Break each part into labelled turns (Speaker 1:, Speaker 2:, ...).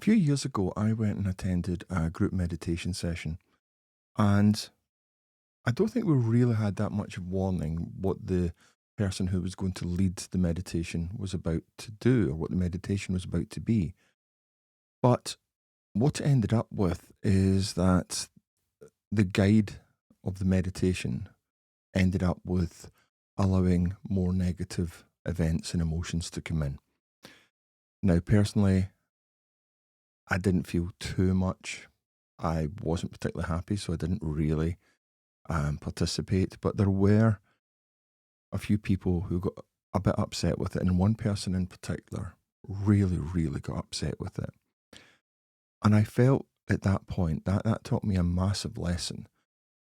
Speaker 1: few years ago, I went and attended a group meditation session, and I don't think we really had that much warning what the person who was going to lead the meditation was about to do or what the meditation was about to be. But what it ended up with is that the guide of the meditation ended up with allowing more negative events and emotions to come in. Now, personally, I didn't feel too much. I wasn't particularly happy, so I didn't really participate. But there were a few people who got a bit upset with it, and one person in particular really, really got upset with it. And I felt at that point that taught me a massive lesson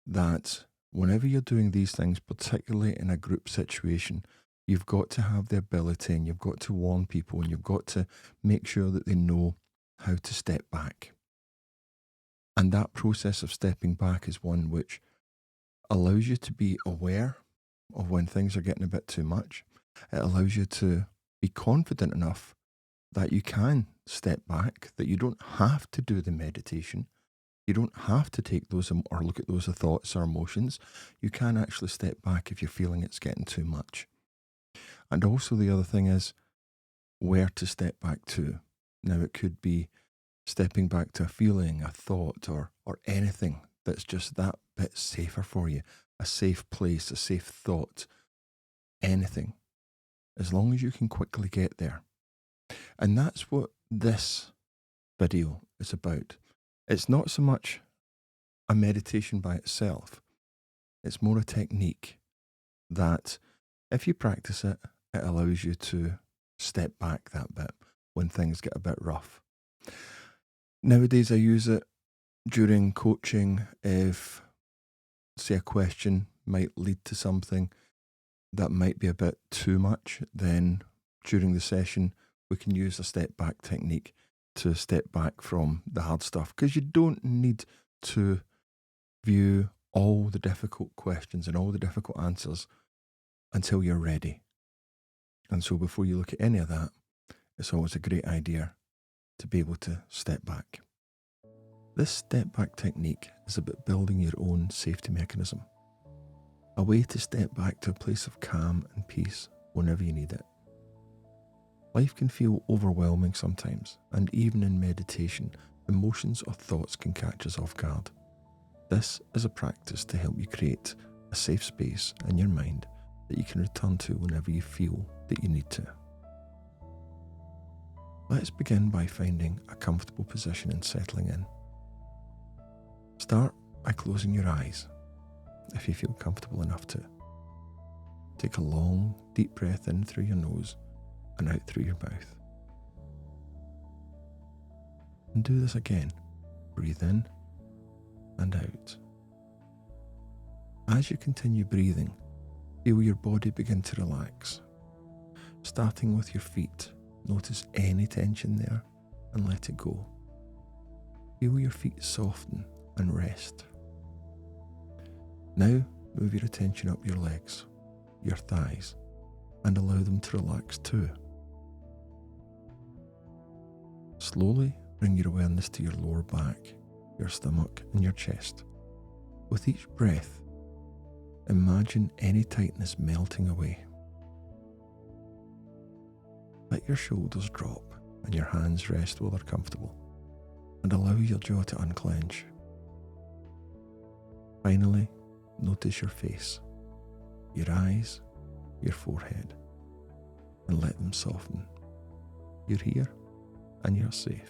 Speaker 1: that whenever you're doing these things, particularly in a group situation, you've got to have the ability and you've got to warn people and you've got to make sure that they know how to step back. And that process of stepping back is one which allows you to be aware of when things are getting a bit too much. It allows you to be confident enough that you can step back, that you don't have to do the meditation. You don't have to take those or look at those thoughts or emotions. You can actually step back if you're feeling it's getting too much. And also, the other thing is where to step back to. Now, it could be stepping back to a feeling, a thought, or anything that's just that bit safer for you, a safe place, a safe thought, anything, as long as you can quickly get there. And that's what this video is about. It's not so much a meditation by itself, it's more a technique that if you practice it, it allows you to step back that bit when things get a bit rough. Nowadays, I use it during coaching if, say, a question might lead to something that might be a bit too much, then during the session, we can use a step back technique to step back from the hard stuff because you don't need to view all the difficult questions and all the difficult answers until you're ready. And so before you look at any of that, it's always a great idea to be able to step back. This step back technique is about building your own safety mechanism, a way to step back to a place of calm and peace whenever you need it. Life can feel overwhelming sometimes, and even in meditation, emotions or thoughts can catch us off guard. This is a practice to help you create a safe space in your mind that you can return to whenever you feel that you need to. Let's begin by finding a comfortable position and settling in. Start by closing your eyes if you feel comfortable enough to. Take a long, deep breath in through your nose and out through your mouth. And do this again. Breathe in and out. As you continue breathing, feel your body begin to relax. Starting with your feet, notice any tension there and let it go. Feel your feet soften and rest. Now move your attention up your legs, your thighs, and allow them to relax too. Slowly bring your awareness to your lower back, your stomach, and your chest. With each breath, imagine any tightness melting away. Let your shoulders drop and your hands rest where they're comfortable, and allow your jaw to unclench. Finally, notice your face, your eyes, your forehead, and let them soften. You're here and you're safe.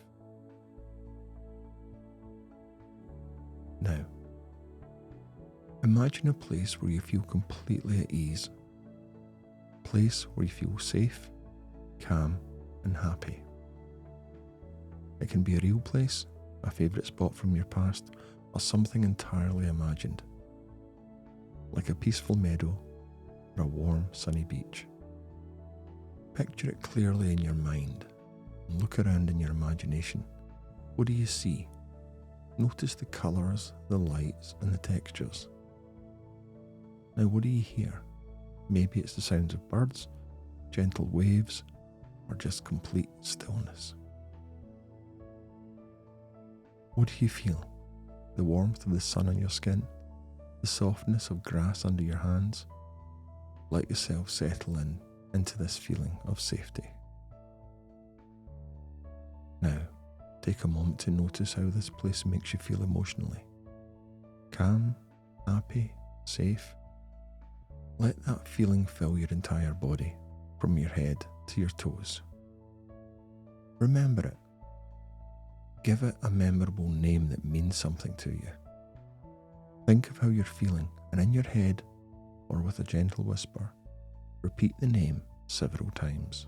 Speaker 1: Now, imagine a place where you feel completely at ease, a place where you feel safe, calm, and happy. It can be a real place, a favourite spot from your past, or something entirely imagined, like a peaceful meadow or a warm, sunny beach. Picture it clearly in your mind and look around in your imagination. What do you see? Notice the colours, the lights, and the textures. Now, what do you hear? Maybe it's the sounds of birds, gentle waves, or just complete stillness. What do you feel? The warmth of the sun on your skin? The softness of grass under your hands? Let yourself settle into this feeling of safety. Now, take a moment to notice how this place makes you feel emotionally. Calm, happy, safe. Let that feeling fill your entire body, from your head to your toes. Remember it. Give it a memorable name that means something to you. Think of how you're feeling, and in your head, or with a gentle whisper, repeat the name several times.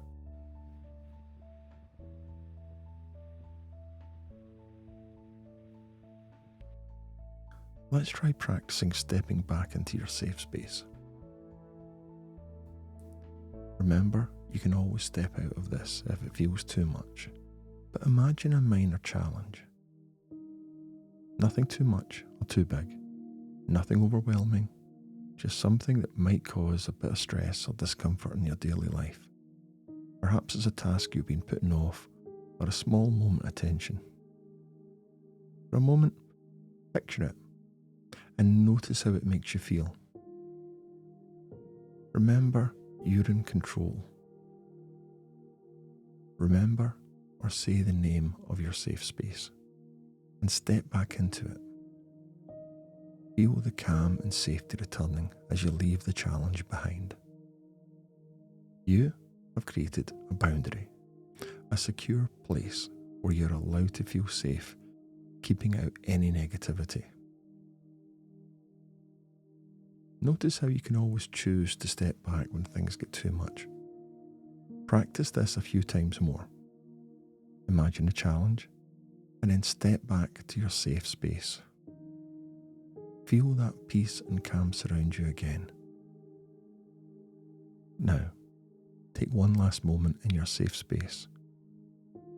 Speaker 1: Let's try practicing stepping back into your safe space. Remember, you can always step out of this if it feels too much, but imagine a minor challenge. Nothing too much or too big, nothing overwhelming, just something that might cause a bit of stress or discomfort in your daily life. Perhaps it's a task you've been putting off or a small moment of tension. For a moment, picture it and notice how it makes you feel. Remember, you're in control. Remember or say the name of your safe space and step back into it. Feel the calm and safety returning as you leave the challenge behind. You have created a boundary, a secure place where you're allowed to feel safe, keeping out any negativity. Notice how you can always choose to step back when things get too much. Practice this a few times more. Imagine a challenge, and then step back to your safe space. Feel that peace and calm surround you again. Now, take one last moment in your safe space.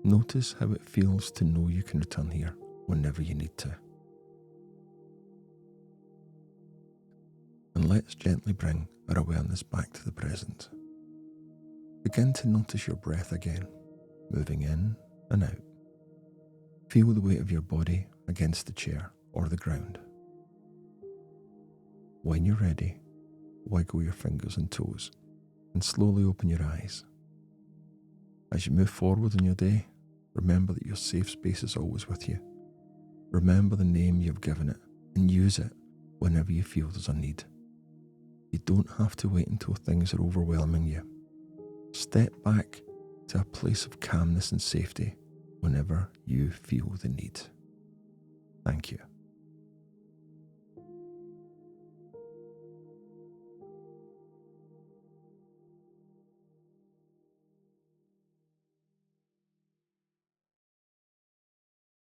Speaker 1: Notice how it feels to know you can return here whenever you need to. And let's gently bring our awareness back to the present. Begin to notice your breath again, moving in and out. Feel the weight of your body against the chair or the ground. When you're ready, wiggle your fingers and toes and slowly open your eyes. As you move forward in your day, remember that your safe space is always with you. Remember the name you've given it and use it whenever you feel there's a need. You don't have to wait until things are overwhelming you. Step back to a place of calmness and safety whenever you feel the need. Thank you.